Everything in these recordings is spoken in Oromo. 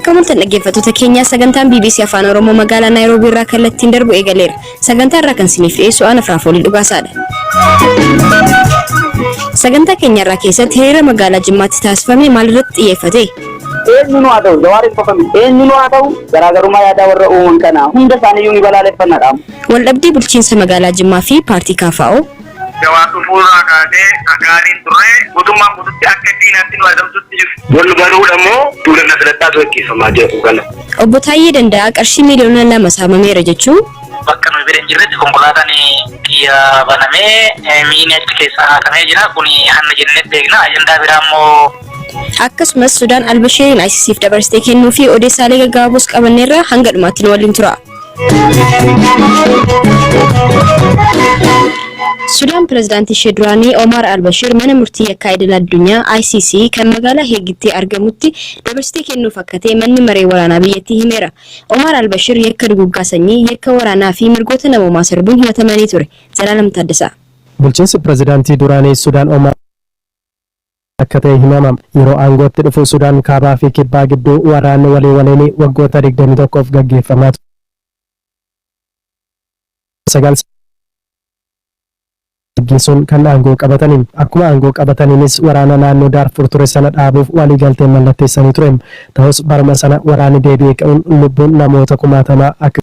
Akkamitti dhaggeeffattoota keenya sagantaan BBC Afaan Oromoo magaalaa Naayiroobii irraa kallattiin darbu eegaleera. Sagantaa irraa kan isiniif dhiyeessu ana Firaafoolii Dhugaasaadha. Sagantaa keenya irraa keessatti hiriira magaalaa Jimmaatti taasifame maal irratti xiyyeeffate? Eenyu nu haa ta'u jawaariin qofami eenyu nu haa ta'u garaagarummaa yaadaa warra uuman kana hunda isaaniiyyuu ni balaaleffannaadha. Waldhabdee bulchiinsa magaalaa Jimmaa fi paartii KFO jawaatu fuuraa kaasee agaariin turre guutummaan guututti akka diinaatti nu adamsutti jiru. Wallu garuudha immoo tuulanna filataa gaggeeffamaa jiru kana. Obbo Taayyee Danda'a qarshii miliyoona 2 saamameera jechuun bakka nuyi bira hin jirretti konkolaataan xiyya banamee miini achi keessa haatamee jira. Kuni hanna jennee beekna. Ajandaa biraa immoo akkasumas Sudaan Albashirin ICCf dabarsitee kennuu fi odeessaalee gaggabaaboos qabanneerra hanga dhumaatti nu waliin tura. Sudaan pirezidaantii ishee duraanii Omar Albashir mana murtii yakkaa idil addunyaa ICC kan magaalaa Heegitti argamutti dabarsitee kennuuf akka ta'e manni maree waraanaa biyyattii himeera. Omar Albashir yakka duguggaa sanyii, yakka waraanaa fi mirgoota namoomaa sarbuun himatamanii ture. Zalaalam Taaddasaa. Bulchiinsi pirezidaantii duraanii Sudaan Omar akka ta'e himamam. Yeroo aangootti dhufu Sudaan kaabaa fi kibbaa gidduu waraanni walii waliin waggoota 21f gaggeeffamaa ture. Gisuun kan aangoo qabataniin akkuma aangoo qabataniinis waraana naannoo Daarfur ture sana dhaabuuf waliigaltee mallatteessanii ture. Ta'us barma sana waraanni deebi'ee ka'uun lubbuun namoota kumaatamaa akka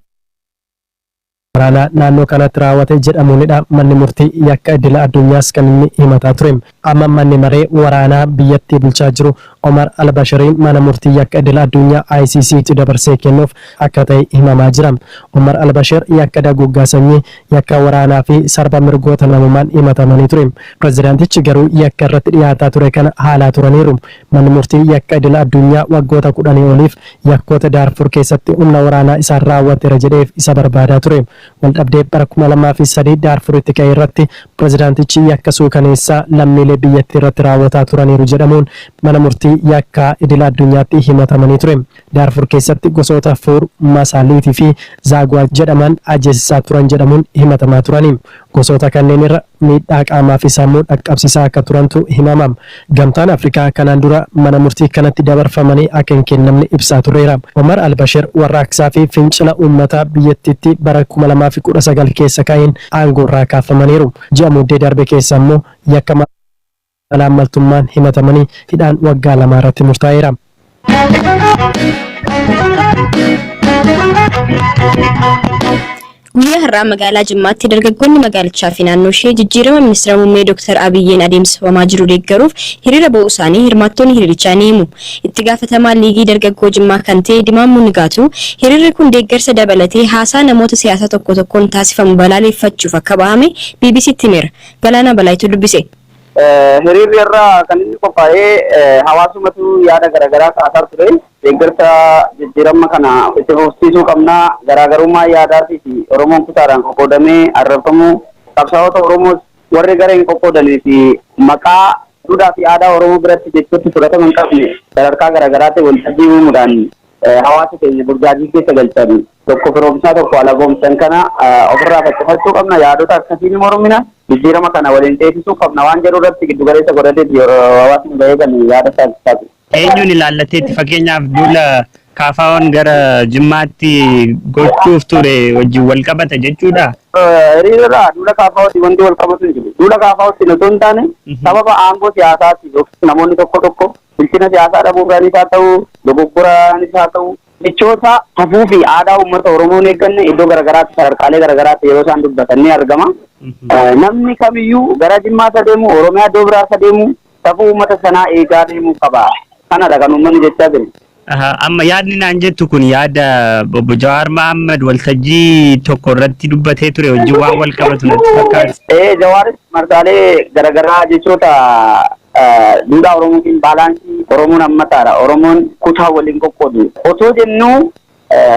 waraana naannoo kanatti raawwate jedhamuunidha. Manni murtii yakka idila addunyaas kan inni himataa ture. Amma manni maree waraanaa biyyattii bulchaa jiru Omar Albashiriin mana murtii yakka idila addunyaa ICCtti dabarsee kennuuf akka ta'e himamaa jira. Omar Albashir yakka duguggaa sanyii, yakka waraanaa fi sarba mirgoota namoomaan himatamanii ture. Pirezidaantichi garuu yakka irratti dhiyaataa ture kana haalaa turaniiru. Manni murtii yakka idila addunyaa waggoota 10 oliif yakkoota Daarfur keessatti humna waraanaa isaan raawwateera jedheef isa barbaadaa ture. Waldhabdee bara 2003 Daarfuritti ka'e irratti pirezidaantichi yakka suukaneessaa lammiilee biyyattii irratti raawwataa turaniiru jedhamuun mana murtii yakka idila addunyaatti himatamanii ture. Daarfur keessatti gosoota Fuur, Masaaliitii fi Zaagwaa jedhaman ajjeesisaa turan jedhamuun himatamaa turani. Gosoota kanneen irra miidhaa qaamaa fi sammuu dhaqqabsiisaa akka turantu himamam. Gamtaan Afrikaa kanaan dura mana murtii kanatti dabarfamanii akka hin kennamne ibsaa tureera. Omar Albashir warraaqsaa fi fincila uummataa biyyattiitti bara 2019 keessa ka'een aangoo irraa kaafamaniiru. Ji'a muddee darbe keessa immoo yakka maltummaan himatamanii hidhaan waggaa 2 irratti murtaa'eera. Guyyaa har'aa magaalaa Jimmaatti dargaggoonni magaalichaa fi naannoo ishee jijjiirama ministeera muummee Dr. Abiyyiin adeemsifamaa jiru deeggaruuf hiriira ba'uu isaanii hirmaattonni hiriirichaa ni himu. Itti gaafatamaa liigii dargaggoo Jimmaa kan ta'e Dimaamuu Nigaatu hiriirri kun deeggarsa dabalatee haasaa namoota siyaasaa tokko tokkoon taasifamu balaaleffachuuf akka bahame BBCtti himeera. Galaanaa Balaayituu dubbise. Hiriirri irraa kan inni qophaa'ee hawaasumatu yaada garaagaraa kaasaa ture. Deeggarsa jijjiirama kana itti fufsiisuu qabnaa garaagarummaa yaadaatii fi Oromoon kutaadhaan qoqqoodamee arrabsamuu qabsaa'ota Oromoos warri gara hin qoqqoodanii fi maqaa duudhaa fi aadaa Oromoo biratti jechuutti fudhatama hin qabne sadarkaa garaagaraatti waltajjii uumuudhaan hawaasa keenya burjaajii keessa galchan tokko firoomsaa tokko alagoomsan kana ofirraa faccifachuu qabna. Yaadota akkasiin mormina jijjiirama kana waliin teessisuu qabna waan jedhu irratti giddu galeessa godhateetti hawaasni bahee kan yaada taasisaa. Eenyuun ilaallateetti fakkeenyaaf duula KFO'n gara Jimmaatti gochuuf ture wajjin wal qabata jechuudha. Hiriirra duula KFO'tti wanti wal qabatu hin jiru. Duula KFO'tti osoo hin taane sababa aangoo siyaasaati namoonni tokko tokko bilchina siyaasaa dhabuurraanis haa ta'u dogoggoraanis haa ta'u jechoota hafuu fi aadaa uummata Oromoon eegganne iddoo garaagaraatti sadarkaalee garaagaraatti yeroo isaan dubbatan ni argama. Namni kamiyyuu gara Jimmaatti deemu Oromiyaa iddoo biraatti deemu safuu uummata sanaa eegaa deemuu qaba. Kanadha kan uummanni jechaa jiru. Amma yaadni naan jettu kun yaada Obbo Jawaar Mohaammed waltajjii tokko irratti dubbatee ture wajjin waan wal qabatu natti fakkaata. Jawaaris marsaalee garaagaraa jechoota duudhaa Oromootiin baalaansii Oromoon hammataadha. Oromoon kutaa waliin qoqqoodu. Otoo jennuu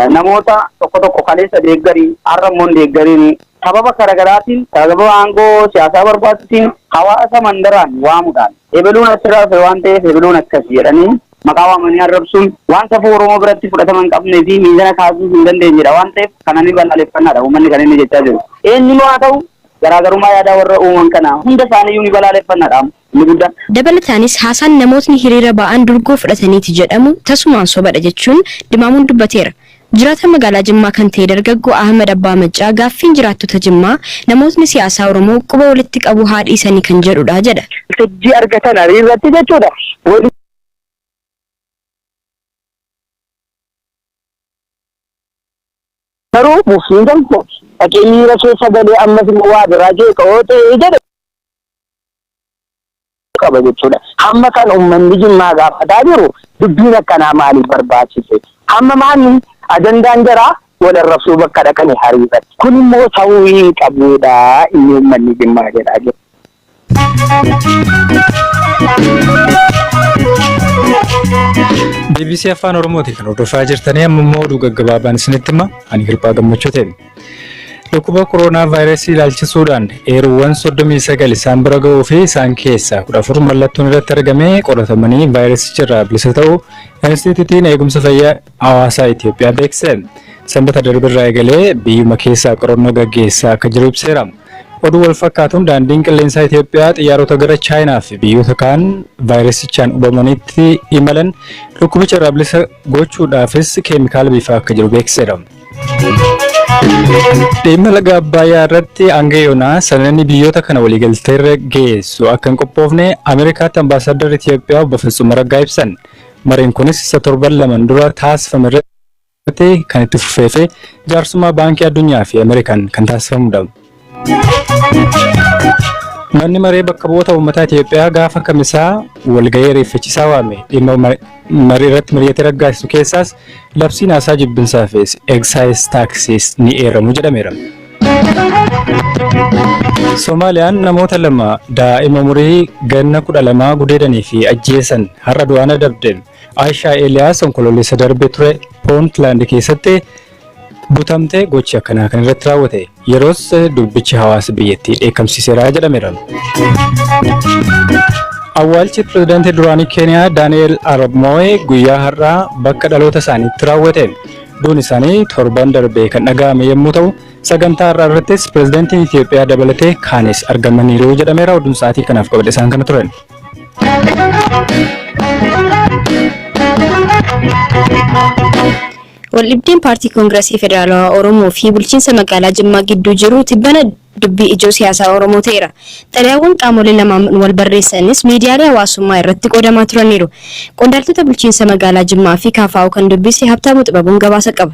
namoota tokko tokko kaleessa deeggarii har'ammoon deeggariin sababa garaagaraatiin sababa aangoo siyaasaa barbaachisuutiin hawaasa mandaraan waamuudhaan ebeluun asirraa dhufe waan ta'eef ebeluun akkasii jedhanii maqaa waamanii arrabsuun waan safuu Oromoo biratti fudhatama hin qabnee fi miizana kaasuu hin dandeenyedha waan ta'eef kana ni balaaleffannaadha uummanni kan inni jechaa jiru. Eenyu haa ta'u garaagarummaa yaadaa warra uuman kana hunda isaaniiyyuu ni balaaleffannaadha. Inni guddaan. Dabalataanis haasaan namootni hiriira ba'an durgoo fudhataniiti jedhamu tasumaan sobadha jechuun Dimaamuun dubbateera. Jiraata magaalaa Jimmaa kan ta'e dargaggoo Ahmad Abbaa Maccaa gaaffiin jiraattota Jimmaa namootni siyaasaa Oromoo quba walitti qabu haa dhiisanii kan jedhudha jedha. Waltajjii argatan hiriirratti jechuudha. Garuu buufiin tokko dhaqee miira keessa galee ammas immoo waa biraa jeeqa oo ta'ee jedhe qaba jechuudha. Hamma kan uummanni Jimmaa gaafataa jiru dubbiin akkanaa maaliif barbaachise? Hamma maalni ajandaan jaraa walirrabsuu bakka dhaqanii hariirratti. Kun immoo ta'uu hin qabudha inni uummanni Jimmaa jedhaa jiru. BBC Afaan Oromooti kan hordofaa jirtanii amma immoo oduu gaggabaabaan isinitti hima ani Hirphaa Gammachuu ta'e. Dhukkuba kooroonaa vaayirasii ilaalchisuudhaan eeruuwwan 39 isaan bira ga'uu fi isaan keessaa 14 mallattoon irratti argamee qoratamanii vaayirasicha irraa bilisa ta'uu Inistitiitiin Eegumsa Fayyaa Hawaasaa Itoophiyaa beekse. Sanbata darbe irraa eegalee biyyuma keessaa qorannoo gaggeessaa akka jiru ibseera. Oduu wal fakkaatuun daandiin qilleensaa Itoophiyaa xiyyaarota gara Chaayinaa fi biyyoota kaan vaayirasichaan hubamanitti imalan dhukkubicha irraa bilisa gochuudhaafis keemikaala biifaa akka jiru beekseera. Dhimma laga Abbayyaa irratti hanga yoonaa sanadni biyyoota kana waliigaltee irra geessu akka hin qophoofne Ameerikaatti ambaasaaddarri Itoophiyaa obbo Fitsum Araggaa ibsan. Mareen kunis isa torban lamaan dura taasifame irratti kan itti fufee fi jaarsummaa baankii addunyaa fi Ameerikaan kan taasifamudha. Manni maree bakka bu'oota uummataa Itoophiyaa gaafa kamisaa walgahii ariifachiisaa waame dhimma marii irratti mari'atee raggaasisu keessaas labsiin haasaa jibbinsaa fi excise taxes ni eeramu jedhameera. Soomaaliyaan namoota lama daa'ima umurii ganna 12 gudeedanii fi ajjeesan har'a du'aan adabde. Aishaa Eeliyaas onkololeessa darbe ture Puntland keessatti butamtee gochi akkanaa kan irratti raawwate yeroos dubbichi hawaasa biyyattii dheekkamsiiseera jedhameera. Awwaalchi pirezidaantii duraanii Keeniyaa Daani'eel Arap Moo'ee guyyaa har'aa bakka dhaloota isaaniitti raawwate. Duun isaanii torban darbee kan dhaga'ame yommuu ta'u sagantaa har'aa irrattis pirezidaantiin Itoophiyaa dabalatee kaanis argamaniiru jedhameera. Oduun sa'aatii kanaaf qabadhe isaan kana turan. Waldhibdeen paartii Koongireesii Federaalawaa Oromoo fi bulchiinsa magaalaa Jimmaa gidduu jiru tibbana dubbii ijoo siyaasaa Oromoo ta'eera. Xalayaawwan qaamolee lamaan wal barreessanis miidiyaalee hawaasummaa irratti qoodamaa turaniiru. Qondaaltota bulchiinsa magaalaa Jimmaa fi KFO kan dubbise Habtaamuu Xibabuun gabaasa qaba.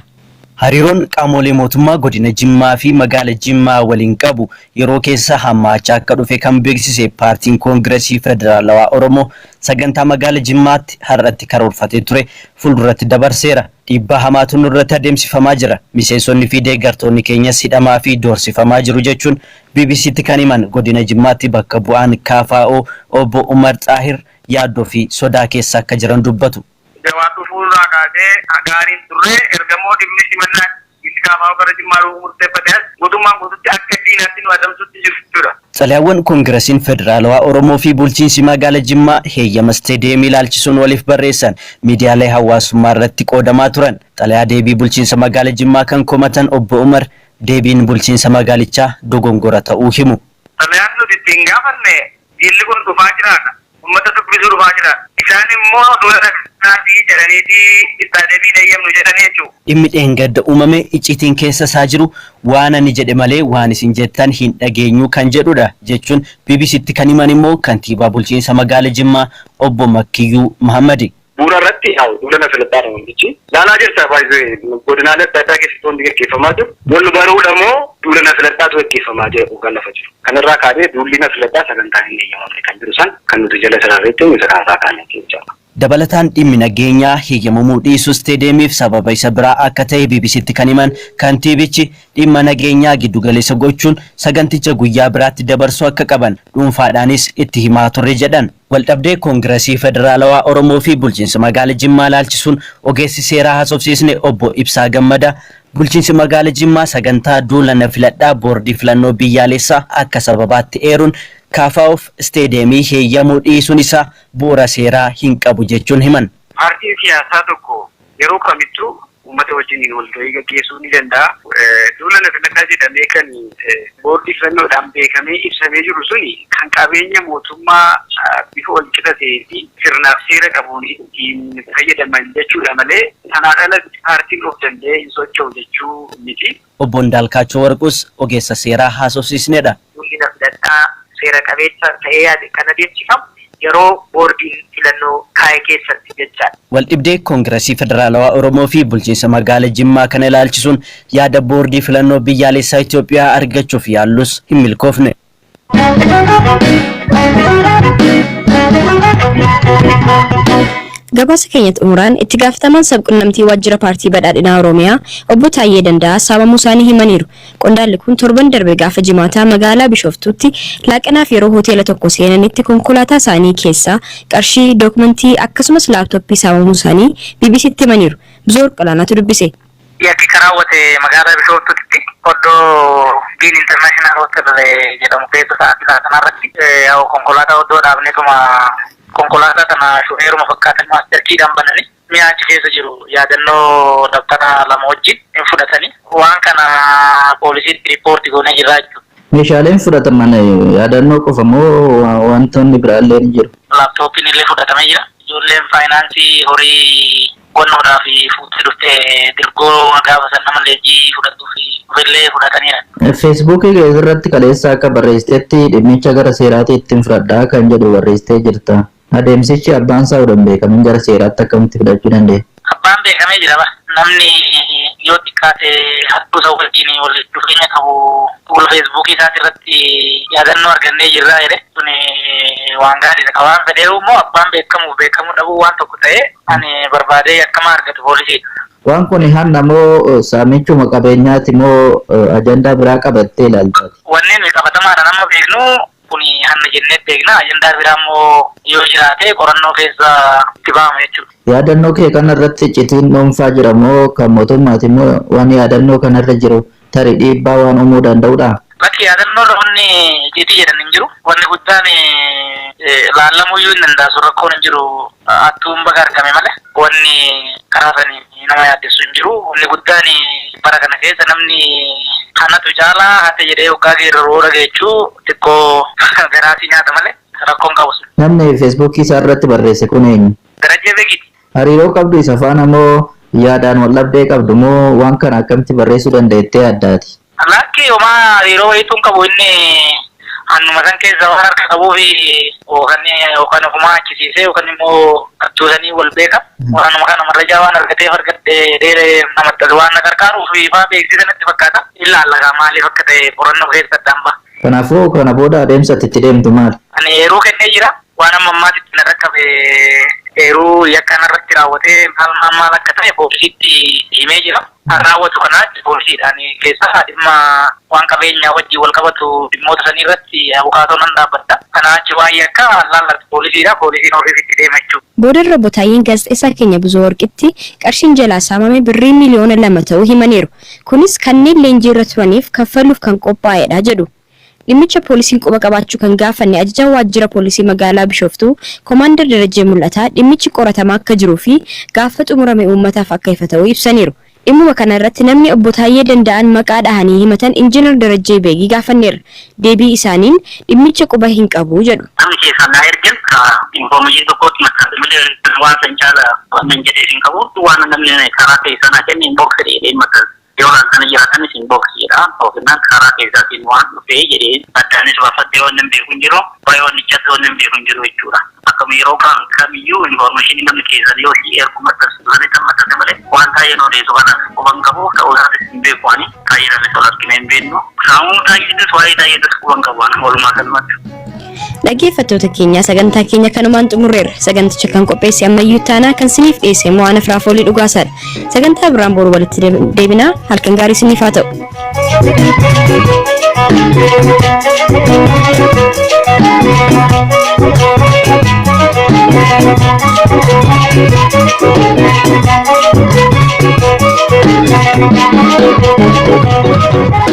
Hariiroon qaamolee mootummaa godina Jimmaa fi magaala Jimmaa waliin qabu yeroo keessa hammaachaa akka dhufe kan beeksise paartiin Koongireesii Federaalawaa Oromoo sagantaa magaala Jimmaatti har'atti karoorfatee ture fuulduratti dabarseera. Dhiibbaa hamaatu nurratti adeemsifamaa jira. Miseensonni fi deeggartoonni keenyas hidhamaa fi doorsifamaa jiru jechuun BBCtti kan himan godina Jimmaatti bakka bu'aan KFO obbo Umar Xaahir yaaddoo fi sodaa keessa akka jiran dubbatu. Jawaatu fuulduraa kaasee gaariin turre ergamoo dhimmi simannaa itti KFO gara Jimmaa murteeffates mootummaan guututti akka diinaatti nu adamsutti jiru jechuudha. Xalayaawwan Koongireesiin Federaalawaa Oromoo fi bulchiinsi magaala Jimmaa heeyyama isteediyeemii ilaalchisuun waliif barreessan miidiyaalee hawaasummaa irratti qoodamaa turan. Xalayaa deebii bulchiinsa magaala Jimmaa kan komatan obbo Umar deebiin bulchiinsa magaalichaa dogongora ta'uu himu. Xalayaan nuti ittiin gaafanne diilli kun dhufaa jiraadha. Uummata dubbisuu dhufaa jira. Isaan immoo duula dhaqnaatii jedhaniiti istaadiyeemiin eeyyamnu jedhanii jechuudha. Dhimmi dheengadda uumame icciitiin keessa isaa jiru waan ani jedhe malee waan isin jettan hin dhageenyu kan jedhudha jechuun BBCtti kan himan immoo kantiibaa bulchiinsa magaala Jimmaa obbo Makkiyyuu Muhammadi. Bu'uura irratti duula na filadhaadha wantichi. Laalaa jirta baay'ee godinaalee adda addaa keessatti wanti gaggeeffamaa jiru. Wal baruudha moo duula na filadhaatu gaggeeffamaa jiru kan lafa jiru. Kanarraa kaasee duulli na filadhaa sagantaan hin eeyyamamne kan jiru san kan nuti jala sirarreetti isa kanarraa kaanee jechuudha. Dabalataan dhimmi nageenyaa heeyyamamuu dhiisuu isteediyeemiif sababa isa biraa akka ta'e BBCtti kan himan kantiibichi dhimma nageenyaa giddu galeessa gochuun saganticha guyyaa biraatti dabarsuu akka qaban dhuunfaadhaanis itti himaa turre jedhan. Waldhabdee Koongireesii Federaalawaa Oromoo fi bulchiinsa magaala Jimmaa ilaalchisuun ogeessi seeraa haasofsiisne obbo Ibsaa Gammada bulchiinsi magaala Jimmaa sagantaa duula na filadhaa boordii filannoo biyyaalessaa akka sababaatti eeruun KFOf isteediyeemii heeyyamuu dhiisuun isaa bu'uura seeraa hin qabu jechuun himan. Paartiin siyaasaa tokko yeroo kamittuu uummata wajjin walgahii gaggeessuu ni danda'a. Duula na filadhaa jedhamee kan boordii filannoodhaan beekamee ibsamee jiru suni kan qabeenya mootummaa bifa wal qitatee fi sirnaaf seera qabuun ittiin fayyadaman jechuudha malee sanaan ala paartiin of danda'ee hin socho'u jechuu miti. Obbo Ndaalkaachoo Warqus ogeessa seeraa haasofsiisnedha. Duulli na filadhaa seera qabeessa ta'ee yaade kan adeemsifamu yeroo boordiin filannoo kaa'e keessatti jechaadha. Waldhibdee Koongireesii Federaalawaa Oromoo fi bulchiinsa magaalaa Jimmaa kana ilaalchisuun yaada boordii filannoo biyyaalessaa Itoophiyaa argachuuf yaallus hin milkoofne. Gabaasa keenyatti umuraan itti gaafatamaan sabquunnamtii waajjira paartii badhaadhinaa Oromiyaa obbo Taayyee Danda'a saamamuu isaanii himaniiru. Qondaalli kun torban darbe gaafa Jimaataa magaalaa Bishoftuutti laaqanaaf yeroo hoteela tokko seenanitti konkolaataa isaanii keessaa qarshii, dookumentii akkasumas laaptooppii saamamuu isaanii BBC'tti himaniiru. Bizoor Qalaanaatu dubbise. Yakki karaawwate magaalaa Bishoftuutti oddoo Diin International Hotel jedhamu keessa sa'aatii kanarratti konkolaataa oddoo dhaabneetuma konkolaataa kana shufeeruma fakkaatan maasterkiidhaan bananii mi'a achi keessa jiru yaadannoo dabtara lama wajjin fudhatanii waan kana poolisiitti riippoortii goonee jirra jechuudha. Meeshaaleen fudhataman yaadannoo qofa moo wantoonni biraallee ni jiru? Laaptooppiin illee fudhatamee jira. Ijoolleen faayinaansii horii qonnoodhaa fi fuutee dhuftee dirgoo gaafa san nama leenjii fudhattuu fi billee fudhataniidha. Feesbuukii irratti kaleessa akka barreessitetti dhimmicha gara seeraatti ittiin fudhadhaa kan jedhu barreessitee jirta. Adeemsichi abbaan isaa odoo beekamin gara seeraatti akkamitti fudhachuu dandeenya? Abbaan beekamee jira ba. Namni yoo xiqqaate hattuu isa wajjin wal dhufeenya qabu fuula feesbuukii isaati irratti yaadannoo argannee jirra jedhe sun waan gaariidha. Waan fedheeru immoo abbaan beekamuu dhabuu waan tokko ta'e ani barbaadee akkama argatu poolisiidha. Waan kun hanna moo saamichuma qabeenyaati moo ajandaa biraa qabattee ilaaltaati? Wanni nuyi qabatamaadha nama beeknu kuni hanna jennee beekna. Ajandaa biraa immoo yoo jiraate qorannoo keessa itti ba'ama jechuudha. Yaadannoo kee kanarratti citiin dhuunfaa jira moo kan mootummaati moo waan yaadannoo kanarra jiru tarii dhiibbaa waan uumuu danda'udha? Bakki yaadannoo namoonni citii jedhan hin jiru. Wanni guddaan laallamuu iyyuu hin danda'asu rakkoon hin jiru. Hattuun baga argame malee wanni karaa sanii nama yaaddessu hin jiru. Wanni guddaan bara kana keessa namni kanatu caalaa haata jedhee waggaa geeraroo dhageechuu xiqqoo garaasii nyaata malee rakkoon qabus. Namni feesbuukii isaa irratti barreesse kun eenyu? Darajjee Beekiti. Hariiroo qabdu isa faana moo yaadaan wal dhabdee qabdu moo waan kana akkamitti barreessuu dandeettee addaati? Lakki homaa hariiroo wayiituun qabu inni hannuma san keessa waan harka qabuu fi yookaan ofumaa achisiisee yookaan immoo hattuusanii wal beeka. Waanuma kana marrajaa waan argateef argadhee dheeree namatti waan na gargaaruu fi ifaa beeksisanatti fakkaata. Ilaalla maaliif akka ta'e qorannoo keessa addaan ba'a. Kanaafuu kana booda adeemsa itti deemtu maali? Ani yeroo kennee jira waan amma ammaatitti na dhaqqabe yeroo yakka irratti raawwatee maal akka ta'e poolisiitti himee jira. Raawwatu kanaatti poolisiidhaan keessaa dhimma waan qabeenyaa wajjin wal qabatu dhimmoota sanii irratti abukaatoo nan dhaabbata. Kanaa achi waa'ee akka laallatu poolisiidha. Poolisiin ofiisitti deema jechuudha. Boodarra Botaayyeen gaazexeessaa keenya Buzoo Warqitti qarshiin jalaa saamame birrii miliyoona 2 ta'uu himaniiru. Kunis kanneen leenjii irra turaniif kaffaluuf kan qophaa'edha jedhu. Dhimmicha poolisiin quba qabaachuu kan gaafanne ajajaa waajjira poolisii magaalaa Bishoftuu Komaander Darajjee Mul'ataa dhimmichi qoratamaa akka jiruu fi gaafa xumurame uummataaf akka ifa ta'uu ibsaniiru. Dhimmuma kana irratti namni obbo Taayyee Danda'an maqaa dhahanii himatan Injiinar Darajjee Beegii gaafanneerra. Deebii isaaniin dhimmicha quba hin qabu jedhu. Namni keessaa naa ergan infoormeeshinii tokkotti maxxansa malee waan san caala waan hin jedhee hin qabu. Waan namni karaa keessaa naa kenne inbox jedhee maxxansa. Yoo kana jiraatanis inbox jedha. Ofinnaan karaa keessaatiin waan dhufee jedhee addaanis baafattee waan hin beeku hin jiru. Baay'ee waan ijjatti waan hin beeku hin jiru jechuudha. Akkam yeroo kamiyyuu infoormeeshinii namni keessan yoo ergu maxxansu malee kan maxxanse malee waan Taayyeen odeessu kana quban qabu ta'uu isaatis hin beeku ani Taayyeedhaanis ol argina hin beeknu. Saamuu Taayyeedhas waa'ee Taayyeedhas quban qabu ani walumaa galmatti. Dhaggeeffattoota keenya sagantaa keenya kanumaan xumurreerra. Saganticha kan qopheesse ammayyuu taanaa kan siniif dhiyeesse Mo'aana Firaafoolii Dhugaasaadha. Sagantaa biraan boru walitti deebinaa halkan gaarii siniif haa ta'u. Thank you.